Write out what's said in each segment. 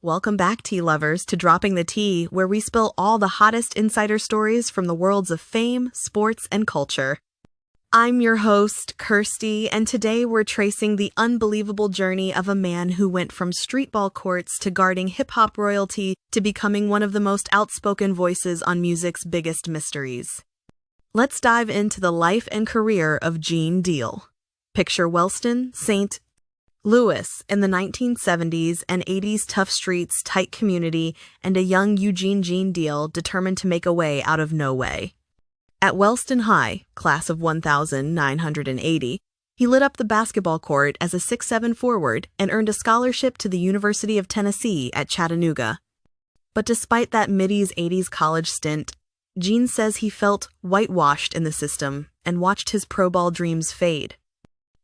Welcome back, tea lovers, to Dropping the Tea, where we spill all the hottest insider stories from the worlds of fame, sports, and culture. I'm your host, Kirsty, and today we're tracing the unbelievable journey of a man who went from streetball courts to guarding hip-hop royalty to becoming one of the most outspoken voices on music's biggest mysteries. Let's dive into the life and career of Gene Deal. Picture Wellston, St. Louis in the 1970s and 80s, tough streets, tight community, and a young Eugene Gene Deal determined to make a way out of no way. At Wellston High, class of 1980, he lit up the basketball court as a 6'7" forward and earned a scholarship to the University of Tennessee at Chattanooga. But despite that mid-80s college stint, Gene says he felt whitewashed in the system and watched his pro ball dreams fade.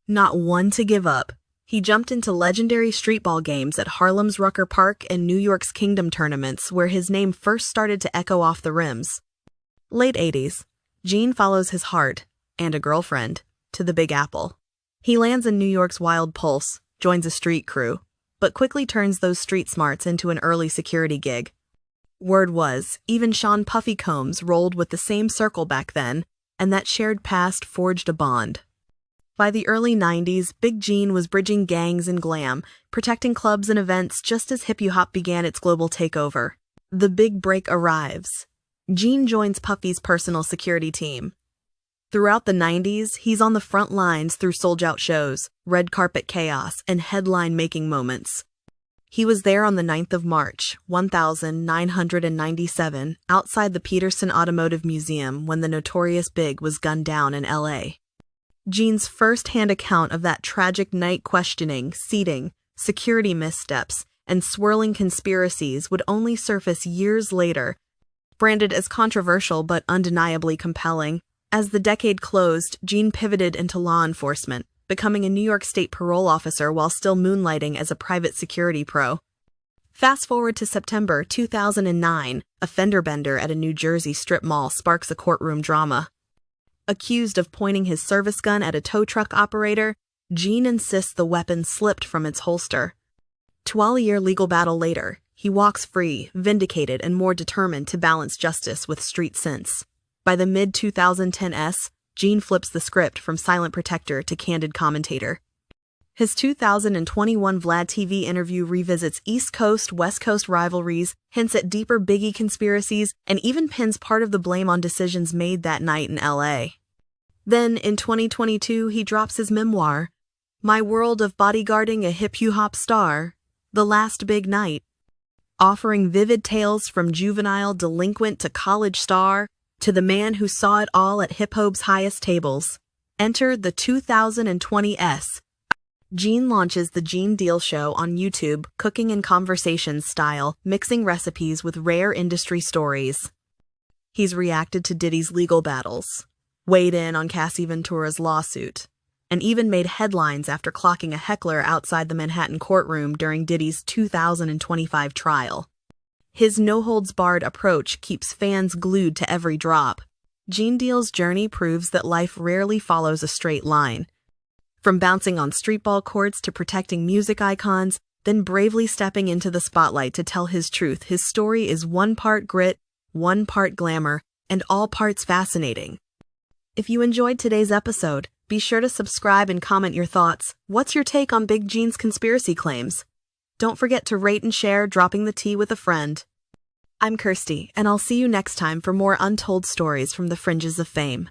Not one to give up, he jumped into legendary streetball games at Harlem's Rucker Park and New York's Kingdom tournaments, where his name first started to echo off the rims. Late 80s, Gene follows his heart, and a girlfriend, to the Big Apple. He lands in New York's Wild Pulse, joins a street crew, but quickly turns those street smarts into an early security gig. Word was, even Sean Puffy Combs rolled with the same circle back then, and that shared past forged a bond. By the early 90s, Big Gene was bridging gangs and glam, protecting clubs and events just as hip-hop began its global takeover. The big break arrives. Gene joins Puffy's personal security team. Throughout the 90s, he's on the front lines through sold-out shows, red carpet chaos, and headline-making moments. He was there on the 9th of March, 1997, outside the Peterson Automotive Museum when the notorious Big was gunned down in L.A. Gene's first-hand account of that tragic night questioning, seating, security missteps, and swirling conspiracies would only surface years later, branded as controversial but undeniably compelling. As the decade closed, Gene pivoted into law enforcement, becoming a New York State parole officer while still moonlighting as a private security pro. Fast forward to September 2009, a fender bender at a New Jersey strip mall sparks a courtroom drama. Accused of pointing his service gun at a tow truck operator, Gene insists the weapon slipped from its holster. 12-year legal battle later, he walks free, vindicated, and more determined to balance justice with street sense. By the mid-2010s, Gene flips the script from silent protector to candid commentator. His 2021 Vlad TV interview revisits East Coast-West Coast rivalries, hints at deeper Biggie conspiracies, and even pins part of the blame on decisions made that night in L.A. Then, in 2022, he drops his memoir, My World of Bodyguarding a Hip-Hop Star, The Last Big Night, offering vivid tales from juvenile delinquent to college star to the man who saw it all at hip-hop's highest tables. Enter the 2020s. Gene launches The Gene Deal Show on YouTube, cooking and conversation style, mixing recipes with rare industry stories. He's reacted to Diddy's legal battles, weighed in on Cassie Ventura's lawsuit, and even made headlines after clocking a heckler outside the Manhattan courtroom during Diddy's 2025 trial. His no-holds-barred approach keeps fans glued to every drop. Gene Deal's journey proves that life rarely follows a straight line. From bouncing on streetball courts to protecting music icons, then bravely stepping into the spotlight to tell his truth, his story is one part grit, one part glamour, and all parts fascinating. If you enjoyed today's episode, be sure to subscribe and comment your thoughts. What's your take on Big Gene's conspiracy claims? Don't forget to rate and share Dropping the Tea with a friend. I'm Kirsty, and I'll see you next time for more untold stories from the fringes of fame.